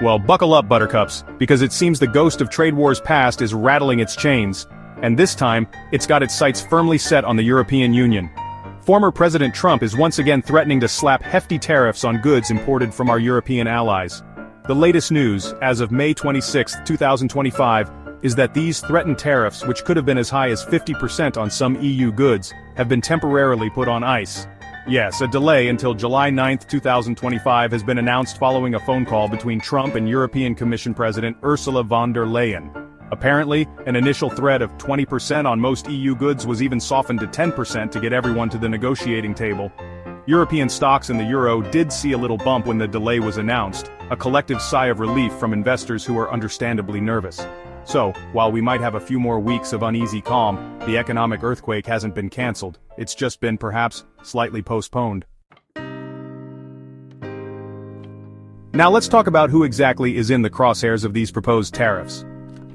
Well, buckle up, buttercups, because it seems the ghost of trade wars past is rattling its chains. And this time, it's got its sights firmly set on the European Union. Former President Trump is once again threatening to slap hefty tariffs on goods imported from our European allies. The latest news, as of May 26, 2025, is that these threatened tariffs, which could have been as high as 50% on some EU goods, have been temporarily put on ice. Yes, a delay until July 9, 2025 has been announced following a phone call between Trump and European Commission President Ursula von der Leyen. Apparently, an initial threat of 20% on most EU goods was even softened to 10% to get everyone to the negotiating table. European stocks in the euro did see a little bump when the delay was announced, a collective sigh of relief from investors who are understandably nervous. So, while we might have a few more weeks of uneasy calm, the economic earthquake hasn't been cancelled, it's just been perhaps slightly postponed. Now let's talk about who exactly is in the crosshairs of these proposed tariffs.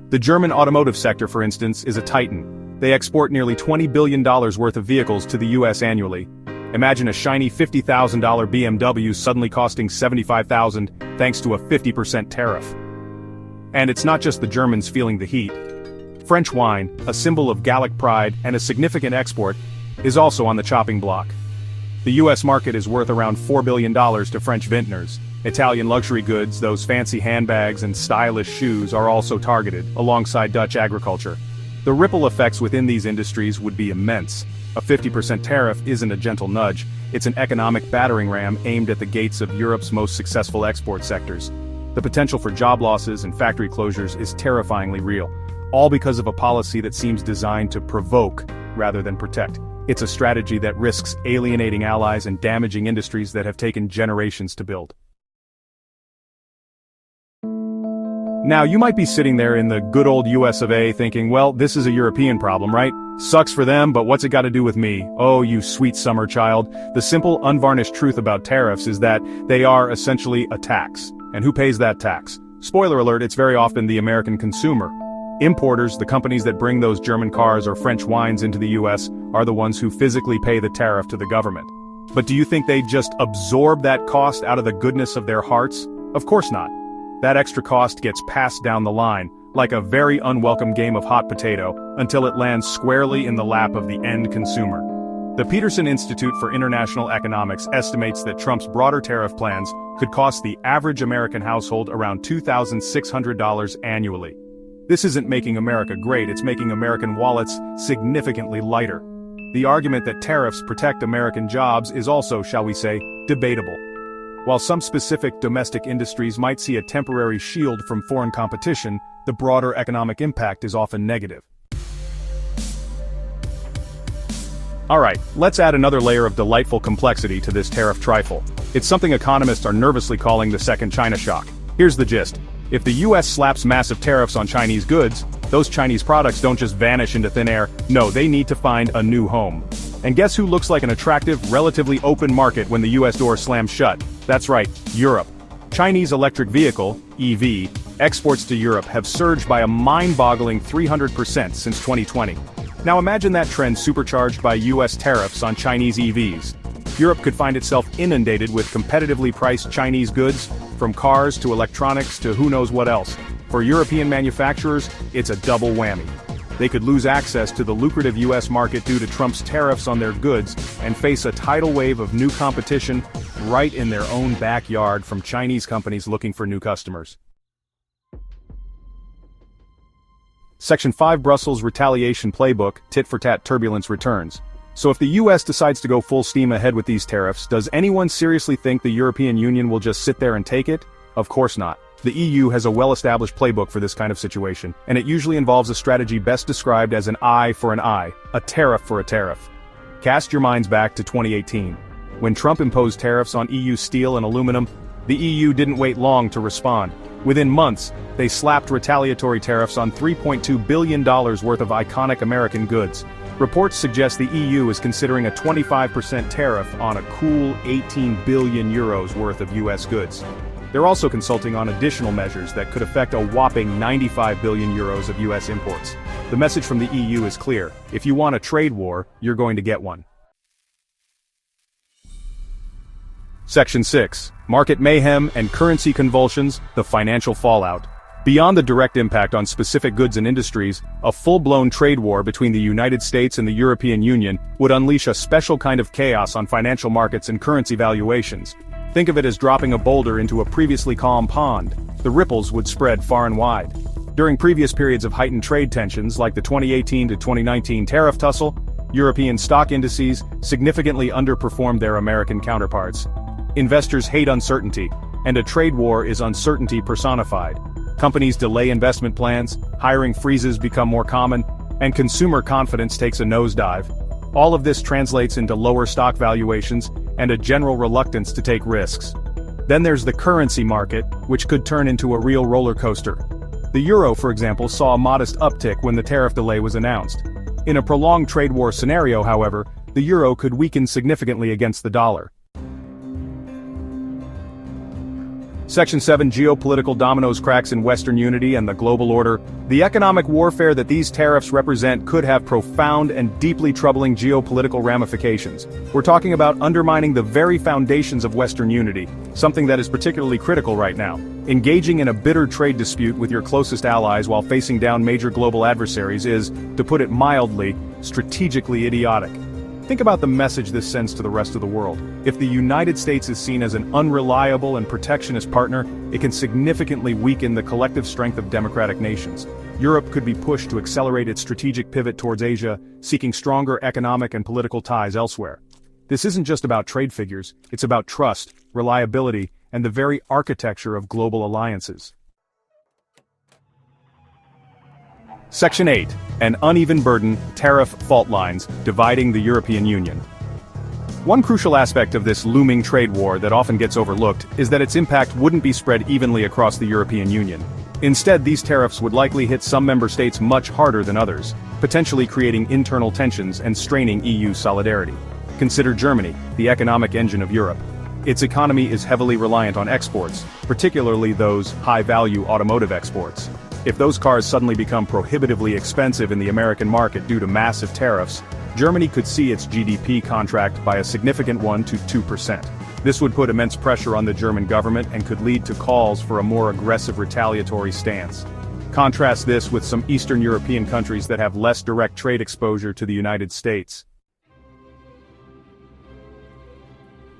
The German automotive sector, for instance, is a titan. They export nearly $20 billion worth of vehicles to the US annually. Imagine a shiny $50,000 BMW suddenly costing $75,000 thanks to a 50% tariff. And it's not just the Germans feeling the heat. French wine, a symbol of Gallic pride and a significant export, is also on the chopping block. The US market is worth around $4 billion to French vintners. Italian luxury goods, those fancy handbags and stylish shoes, are also targeted, alongside Dutch agriculture. The ripple effects within these industries would be immense. A 50% tariff isn't a gentle nudge, it's an economic battering ram aimed at the gates of Europe's most successful export sectors. The potential for job losses and factory closures is terrifyingly real, all because of a policy that seems designed to provoke rather than protect. It's a strategy that risks alienating allies and damaging industries that have taken generations to build. Now, you might be sitting there in the good old US of A thinking, well, this is a European problem, right? Sucks for them, but what's it got to do with me? Oh, you sweet summer child. The simple, unvarnished truth about tariffs is that they are essentially a tax. And who pays that tax? Spoiler alert, it's very often the American consumer. Importers, the companies that bring those German cars or French wines into the US, are the ones who physically pay the tariff to the government. But do you think they just absorb that cost out of the goodness of their hearts? Of course not. That extra cost gets passed down the line, like a very unwelcome game of hot potato, until it lands squarely in the lap of the end consumer. The Peterson Institute for International Economics estimates that Trump's broader tariff plans could cost the average American household around $2,600 annually. This isn't making America great, it's making American wallets significantly lighter. The argument that tariffs protect American jobs is also, shall we say, debatable. While some specific domestic industries might see a temporary shield from foreign competition, the broader economic impact is often negative. Alright, let's add another layer of delightful complexity to this tariff trifle. It's something economists are nervously calling the second China shock. Here's the gist. If the US slaps massive tariffs on Chinese goods, those Chinese products don't just vanish into thin air, no, they need to find a new home. And guess who looks like an attractive, relatively open market when the US door slams shut? That's right, Europe. Chinese electric vehicle, EV, exports to Europe have surged by a mind-boggling 300% since 2020. Now imagine that trend supercharged by US tariffs on Chinese EVs. Europe could find itself inundated with competitively priced Chinese goods, from cars to electronics to who knows what else. For European manufacturers, it's a double whammy. They could lose access to the lucrative US market due to Trump's tariffs on their goods and face a tidal wave of new competition right in their own backyard from Chinese companies looking for new customers. Section 5 Brussels Retaliation Playbook, Tit-for-Tat Turbulence returns. So if the US decides to go full steam ahead with these tariffs, does anyone seriously think the European Union will just sit there and take it? Of course not. The EU has a well-established playbook for this kind of situation, and it usually involves a strategy best described as an eye for an eye, a tariff for a tariff. Cast your minds back to 2018. When Trump imposed tariffs on EU steel and aluminum, the EU didn't wait long to respond. Within months, they slapped retaliatory tariffs on $3.2 billion worth of iconic American goods. Reports suggest the EU is considering a 25% tariff on a cool 18 billion euros worth of US goods. They're also consulting on additional measures that could affect a whopping 95 billion euros of US imports. The message from the EU is clear. If you want a trade war, you're going to get one. Section 6. Market mayhem and currency convulsions, the financial fallout. Beyond the direct impact on specific goods and industries, a full-blown trade war between the United States and the European Union would unleash a special kind of chaos on financial markets and currency valuations. Think of it as dropping a boulder into a previously calm pond. The ripples would spread far and wide. During previous periods of heightened trade tensions like the 2018 to 2019 tariff tussle, European stock indices significantly underperformed their American counterparts. Investors hate uncertainty, and a trade war is uncertainty personified. Companies delay investment plans, hiring freezes become more common, and consumer confidence takes a nosedive. All of this translates into lower stock valuations and a general reluctance to take risks. Then there's the currency market, which could turn into a real roller coaster. The euro, for example, saw a modest uptick when the tariff delay was announced. In a prolonged trade war scenario, however, the euro could weaken significantly against the dollar. Section 7. Geopolitical dominoes cracks in Western unity and the global order. The economic warfare that these tariffs represent could have profound and deeply troubling geopolitical ramifications. We're talking about undermining the very foundations of Western unity, something that is particularly critical right now. Engaging in a bitter trade dispute with your closest allies while facing down major global adversaries is, to put it mildly, strategically idiotic. Think about the message this sends to the rest of the world. If the United States is seen as an unreliable and protectionist partner, it can significantly weaken the collective strength of democratic nations. Europe could be pushed to accelerate its strategic pivot towards Asia, seeking stronger economic and political ties elsewhere. This isn't just about trade figures, it's about trust, reliability, and the very architecture of global alliances. Section 8. An uneven burden, tariff fault lines, dividing the European Union. One crucial aspect of this looming trade war that often gets overlooked is that its impact wouldn't be spread evenly across the European Union. Instead, these tariffs would likely hit some member states much harder than others, potentially creating internal tensions and straining EU solidarity. Consider Germany, the economic engine of Europe. Its economy is heavily reliant on exports, particularly those high-value automotive exports. If those cars suddenly become prohibitively expensive in the American market due to massive tariffs, Germany could see its GDP contract by a significant 1 to 2%. This would put immense pressure on the German government and could lead to calls for a more aggressive retaliatory stance. Contrast this with some Eastern European countries that have less direct trade exposure to the United States.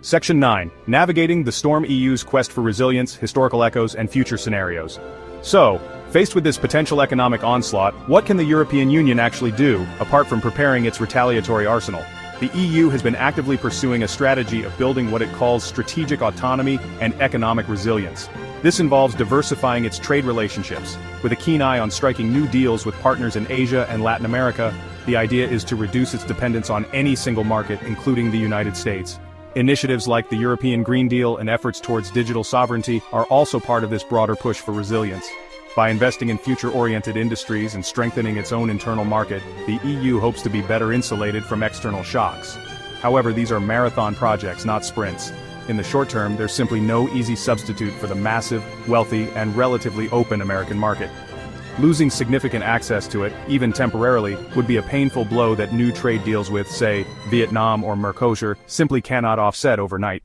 Section 9. Navigating the storm: EU's quest for resilience, historical echoes, and future scenarios. So, faced with this potential economic onslaught, what can the European Union actually do, apart from preparing its retaliatory arsenal? The EU has been actively pursuing a strategy of building what it calls strategic autonomy and economic resilience. This involves diversifying its trade relationships, with a keen eye on striking new deals with partners in Asia and Latin America. The idea is to reduce its dependence on any single market, including the United States. Initiatives like the European Green Deal and efforts towards digital sovereignty are also part of this broader push for resilience. By investing in future-oriented industries and strengthening its own internal market, the EU hopes to be better insulated from external shocks. However, these are marathon projects, not sprints. In the short term, there's simply no easy substitute for the massive, wealthy, and relatively open American market. Losing significant access to it, even temporarily, would be a painful blow that new trade deals with, say, Vietnam or Mercosur, simply cannot offset overnight.